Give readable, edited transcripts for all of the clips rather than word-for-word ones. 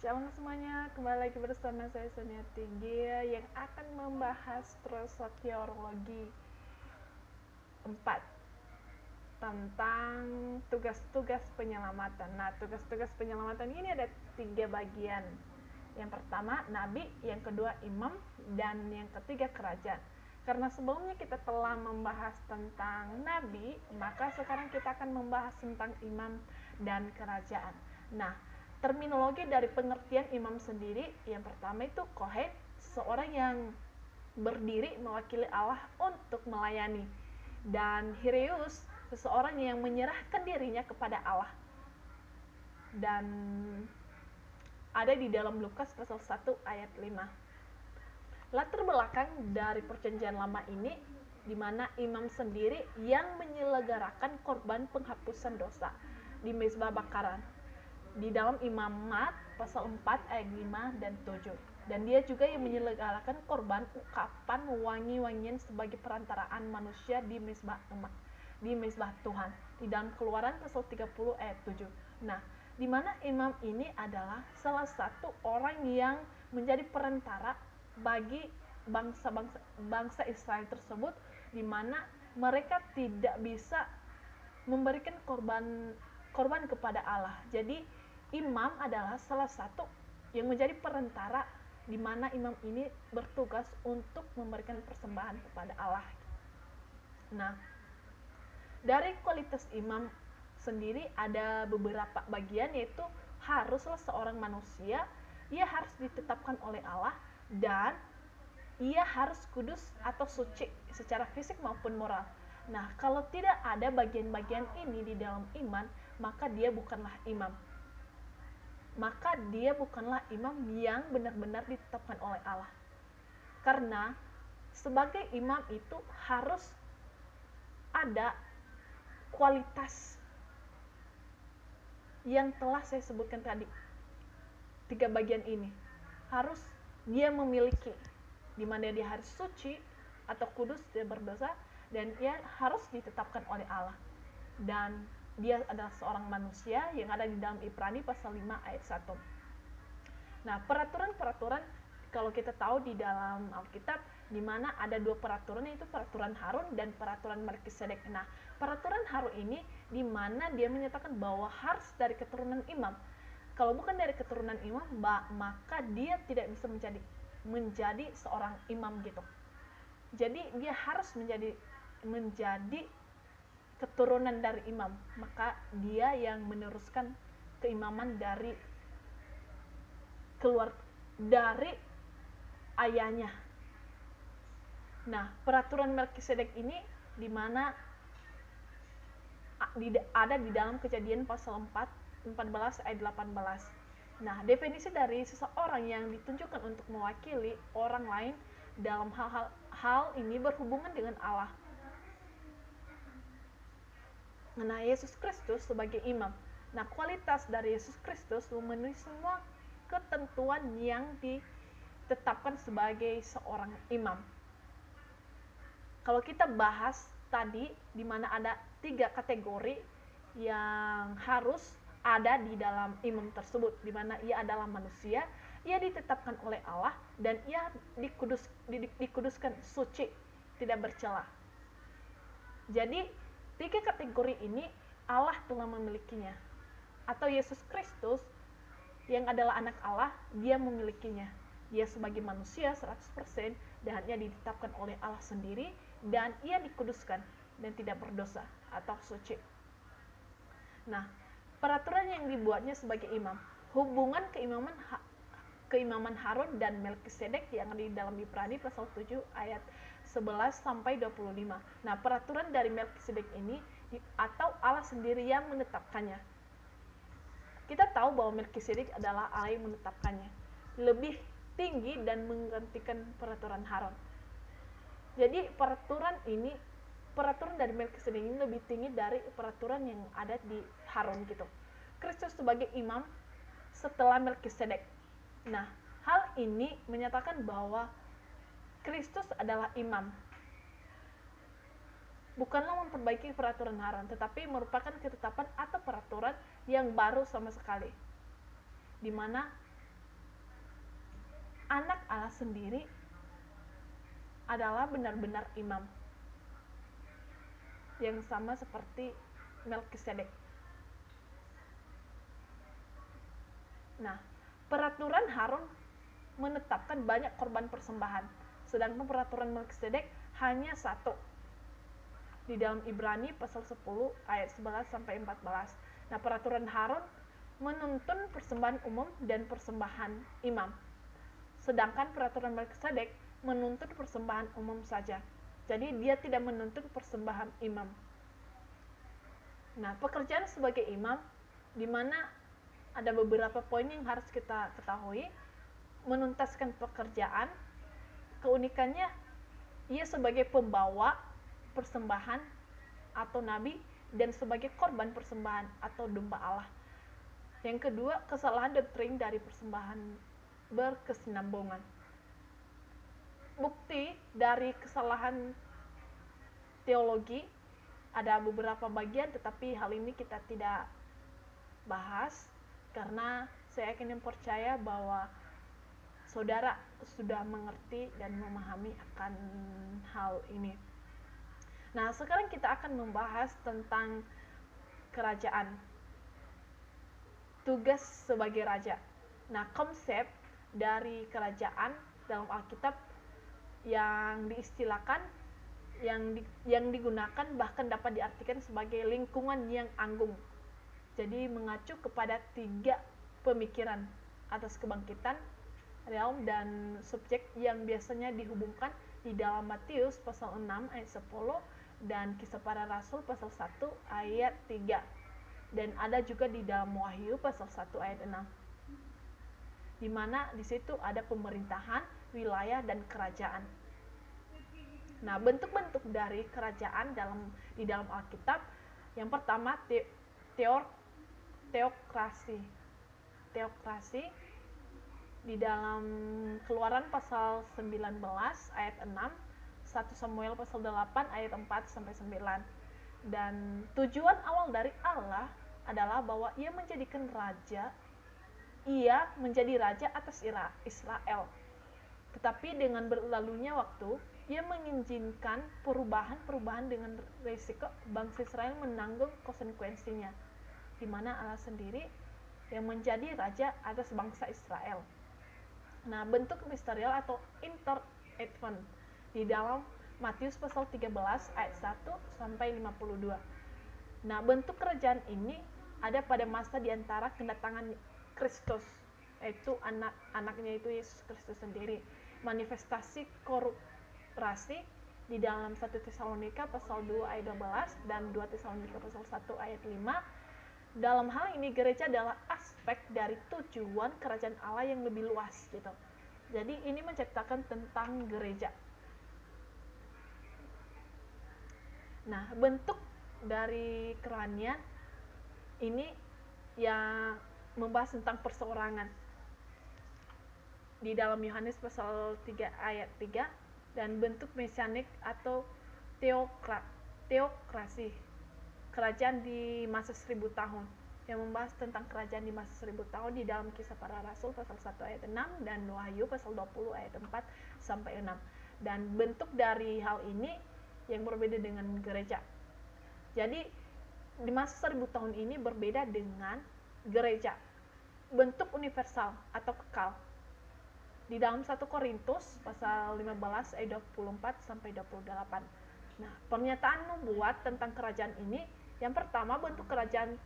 Shalom semuanya, kembali lagi bersama saya Sonia Tinggi yang akan membahas prosoteriologi 4 tentang tugas-tugas penyelamatan. Nah, tugas-tugas penyelamatan ini ada 3 bagian. Yang pertama, nabi, yang kedua, imam, dan yang ketiga, kerajaan. Karena sebelumnya kita telah membahas tentang nabi, maka sekarang kita akan membahas tentang imam dan kerajaan. Nah, terminologi dari pengertian imam sendiri, yang pertama itu kohen, seorang yang berdiri mewakili Allah untuk melayani, dan hieros, seseorang yang menyerahkan dirinya kepada Allah. Dan ada di dalam Lukas pasal 1 ayat 5. Latar belakang dari perjanjian lama ini, di mana imam sendiri yang menyelenggarakan korban penghapusan dosa di mezbah bakaran di dalam Imamat pasal 4 ayat 5 dan 7. Dan dia juga yang menyelenggarakan korban ukapan wangi-wangian sebagai perantaraan manusia di mezbah Tuhan di dalam Keluaran pasal 30 ayat 7. Nah, di mana imam ini adalah salah satu orang yang menjadi perantara bagi bangsa Israel tersebut, di mana mereka tidak bisa memberikan korban kepada Allah. Jadi imam adalah salah satu yang menjadi perantara, di mana imam ini bertugas untuk memberikan persembahan kepada Allah. Nah, dari kualitas imam sendiri ada beberapa bagian, yaitu haruslah seorang manusia, ia harus ditetapkan oleh Allah, dan ia harus kudus atau suci secara fisik maupun moral. Nah, kalau tidak ada bagian-bagian ini di dalam iman, maka dia bukanlah imam. Maka dia bukanlah imam yang benar-benar ditetapkan oleh Allah. Karena sebagai imam itu harus ada kualitas yang telah saya sebutkan tadi. 3 bagian ini harus dia memiliki, di mana dia harus suci atau kudus, tidak berdosa, dan ia harus ditetapkan oleh Allah. Dan dia adalah seorang manusia yang ada di dalam Ibrani pasal 5 ayat 1. Nah, peraturan-peraturan kalau kita tahu di dalam Alkitab, di mana ada 2 peraturan, yaitu peraturan Harun dan peraturan Melkisedek. Nah, peraturan Harun ini di mana dia menyatakan bahwa harus dari keturunan imam. Kalau bukan dari keturunan imam, maka dia tidak bisa menjadi seorang imam gitu. Jadi dia harus menjadi keturunan dari imam, maka dia yang meneruskan keimaman dari keluar dari ayahnya. Nah, peraturan Melkisedek ini di mana ada di dalam Kejadian pasal 14 ayat 18. Nah, definisi dari seseorang yang ditunjukkan untuk mewakili orang lain dalam hal ini berhubungan dengan Allah. Nah, Yesus Kristus sebagai imam. Nah, kualitas dari Yesus Kristus memenuhi semua ketentuan yang ditetapkan sebagai seorang imam. Kalau kita bahas tadi, di mana ada 3 kategori yang harus ada di dalam imam tersebut, di mana ia adalah manusia, ia ditetapkan oleh Allah, dan ia dikuduskan suci, tidak bercela. Jadi 3 kategori ini Allah telah memilikinya, atau Yesus Kristus yang adalah anak Allah, dia memilikinya. Dia sebagai manusia 100%, dan ia ditetapkan oleh Allah sendiri, dan ia dikuduskan dan tidak berdosa atau suci. Nah, peraturan yang dibuatnya sebagai imam, hubungan keimaman Harun dan Melkisedek yang ada di dalam Ibrani pasal 7 ayat 11 sampai 25. Nah, peraturan dari Melkisedek ini atau Allah sendiri yang menetapkannya. Kita tahu bahwa Melkisedek adalah Allah yang menetapkannya, lebih tinggi dan menggantikan peraturan Harun. Jadi peraturan dari Melkisedek ini lebih tinggi dari peraturan yang ada di Harun gitu. Kristus sebagai imam setelah Melkisedek. Nah, hal ini menyatakan bahwa Kristus adalah imam. Bukanlah memperbaiki peraturan Harun, tetapi merupakan ketetapan atau peraturan yang baru sama sekali, di mana anak Allah sendiri adalah benar-benar imam yang sama seperti Melkisedek. Nah, peraturan Harun menetapkan banyak korban persembahan, sedangkan peraturan Melkisedek hanya satu. Di dalam Ibrani pasal 10 ayat 11 sampai 14. Nah, peraturan Harun menuntun persembahan umum dan persembahan imam. Sedangkan peraturan Melkisedek menuntut persembahan umum saja. Jadi dia tidak menuntut persembahan imam. Nah, pekerjaan sebagai imam di mana ada beberapa poin yang harus kita ketahui. Menuntaskan pekerjaan, keunikannya ia sebagai pembawa persembahan atau nabi dan sebagai korban persembahan atau domba Allah. Yang kedua, kesalahan doktrin dari persembahan berkesinambungan. Bukti dari kesalahan teologi ada beberapa bagian, tetapi hal ini kita tidak bahas karena saya yakin dan percaya bahwa saudara sudah mengerti dan memahami akan hal ini. Nah, sekarang kita akan membahas tentang kerajaan. Tugas sebagai raja. Nah, konsep dari kerajaan dalam Alkitab yang diistilahkan, yang digunakan bahkan dapat diartikan sebagai lingkungan yang anggung. Jadi mengacu kepada 3 pemikiran atas kebangkitan, realm, dan subjek yang biasanya dihubungkan di dalam Matius pasal 6 ayat 10 dan Kisah Para Rasul pasal 1 ayat 3. Dan ada juga di dalam Wahyu pasal 1 ayat 6. Di mana di situ ada pemerintahan, wilayah, dan kerajaan. Nah, bentuk-bentuk dari kerajaan di dalam Alkitab, yang pertama teokrasi. Teokrasi di dalam Keluaran pasal 19 ayat 6, 1 Samuel pasal 8 ayat 4 sampai 9. Dan tujuan awal dari Allah adalah bahwa ia menjadi raja atas Israel. Tetapi dengan berlalunya waktu, ia mengizinkan perubahan dengan risiko bangsa Israel menanggung konsekuensinya, di mana Allah sendiri yang menjadi raja atas bangsa Israel. Nah, bentuk ministerial atau inter-advent di dalam Matius pasal 13 ayat 1 sampai 52. Nah, bentuk kerajaan ini ada pada masa di antara kedatangan Kristus, yaitu anaknya itu Yesus Kristus sendiri. Manifestasi korporasi di dalam 1 Tesalonika pasal 2 ayat 12 dan 2 Tesalonika pasal 1 ayat 5. Dalam hal ini gereja adalah aspek dari tujuan kerajaan Allah yang lebih luas gitu. Jadi ini menceritakan tentang gereja. Nah, bentuk dari kerohanian ini yang membahas tentang perseorangan. Di dalam Yohanes pasal 3 ayat 3, dan bentuk mesianik atau teokrasi, kerajaan di masa 1000 tahun, yang membahas tentang kerajaan di masa 1000 tahun di dalam Kisah Para Rasul pasal 1 ayat 6 dan Wahyu pasal 20 ayat 4 sampai 6. Dan bentuk dari hal ini yang berbeda dengan gereja. Jadi di masa 1000 tahun ini berbeda dengan gereja. Bentuk universal atau kekal. Di dalam 1 Korintus pasal 15 ayat 24 sampai 28. Nah, pernyataan nubuat tentang kerajaan ini, yang pertama bentuk kerajaan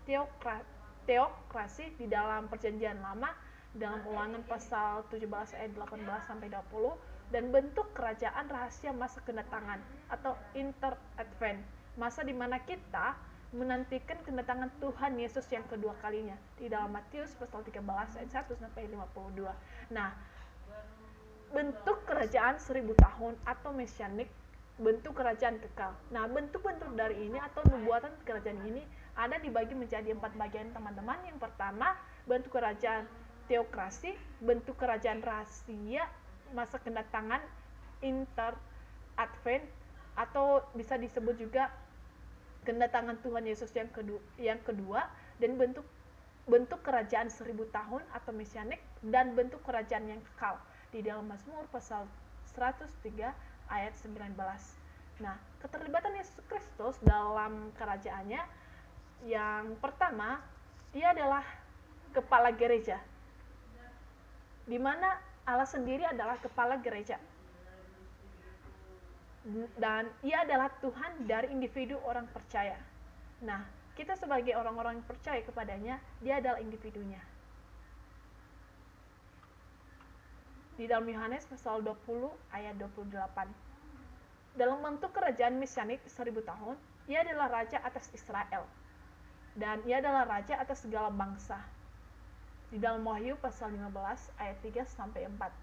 teokrasi di dalam Perjanjian Lama dalam Ulangan pasal 17 ayat 18 sampai 20, dan bentuk kerajaan rahasia masa kedatangan atau inter-advent, masa di mana kita menantikan kedatangan Tuhan Yesus yang kedua kalinya di dalam Matius pasal 13 ayat 1 sampai 52. Nah, bentuk kerajaan 1000 tahun atau mesianik, bentuk kerajaan kekal. Nah, bentuk-bentuk dari ini atau nubuatan kerajaan ini ada dibagi menjadi 4 bagian, teman-teman. Yang pertama, bentuk kerajaan teokrasi, bentuk kerajaan rahasia masa kedatangan inter-advent, atau bisa disebut juga kedatangan Tuhan Yesus yang kedua, dan bentuk bentuk kerajaan 1000 tahun atau mesianik dan bentuk kerajaan yang kekal di dalam Mazmur pasal 103 ayat 19. Nah, keterlibatan Yesus Kristus dalam kerajaannya yang pertama, dia adalah kepala gereja, di mana Allah sendiri adalah kepala gereja. Dan ia adalah Tuhan dari individu orang percaya. Nah, kita sebagai orang-orang yang percaya kepadanya, dia adalah individunya. Di dalam Yohanes pasal 20 ayat 28. Dalam bentuk kerajaan mesianik 1000 tahun, ia adalah raja atas Israel. Dan ia adalah raja atas segala bangsa. Di dalam Wahyu pasal 15 ayat 3 sampai 4.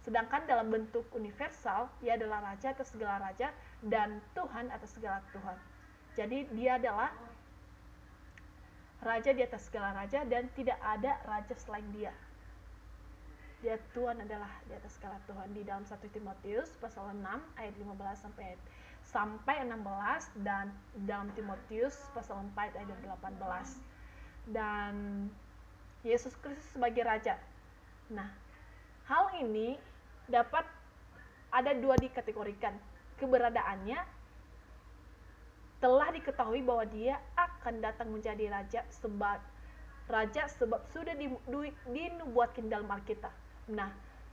Sedangkan dalam bentuk universal, ia adalah raja atas segala raja dan Tuhan atas segala Tuhan. Jadi dia adalah raja di atas segala raja dan tidak ada raja selain dia. Dia Tuhan adalah di atas segala Tuhan. Di dalam 1 Timotius pasal 6 ayat 15 sampai 16 dan dalam Timotius pasal 4 ayat 18. Dan Yesus Kristus sebagai raja. Nah, hal ini dapat ada dua dikategorikan. Keberadaannya telah diketahui bahwa dia akan datang menjadi raja sebab sudah dinubuatkan dalam Alkitab. Nah,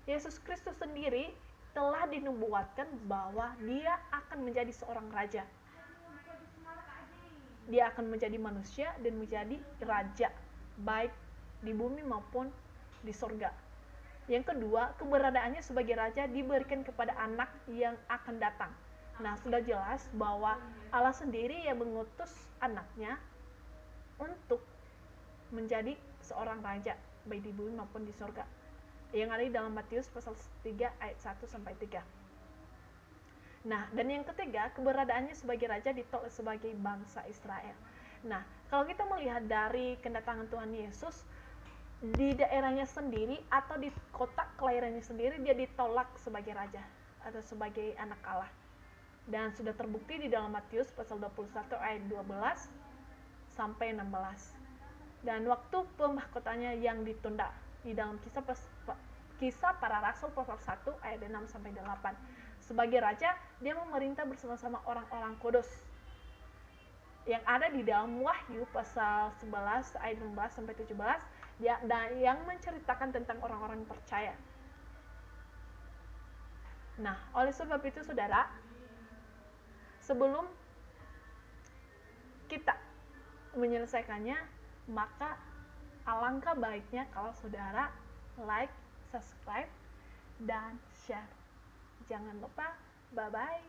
Yesus Kristus sendiri telah dinubuatkan bahwa dia akan menjadi seorang raja. Dia akan menjadi manusia dan menjadi raja, baik di bumi maupun di surga. Yang kedua, keberadaannya sebagai raja diberikan kepada anak yang akan datang. Nah, sudah jelas bahwa Allah sendiri yang mengutus anaknya untuk menjadi seorang raja, baik di bumi maupun di surga. Yang ada di dalam Matius pasal 3 ayat 1 sampai 3. Nah, dan yang ketiga, keberadaannya sebagai raja ditolak sebagai bangsa Israel. Nah, kalau kita melihat dari kedatangan Tuhan Yesus, di daerahnya sendiri atau di kota kelahirannya sendiri dia ditolak sebagai raja atau sebagai anak Allah. Dan sudah terbukti di dalam Matius pasal 21 ayat 12 sampai 16. Dan waktu pemahkotannya yang ditunda di dalam kisah para rasul pasal 1 ayat 6 sampai 8. Sebagai raja, dia memerintah bersama-sama orang-orang kudus. Yang ada di dalam Wahyu pasal 11 ayat 16 sampai 17. Yang menceritakan tentang orang-orang yang percaya. Nah, oleh sebab itu saudara, sebelum kita menyelesaikannya, maka alangkah baiknya kalau saudara like, subscribe, dan share. Jangan lupa, bye-bye.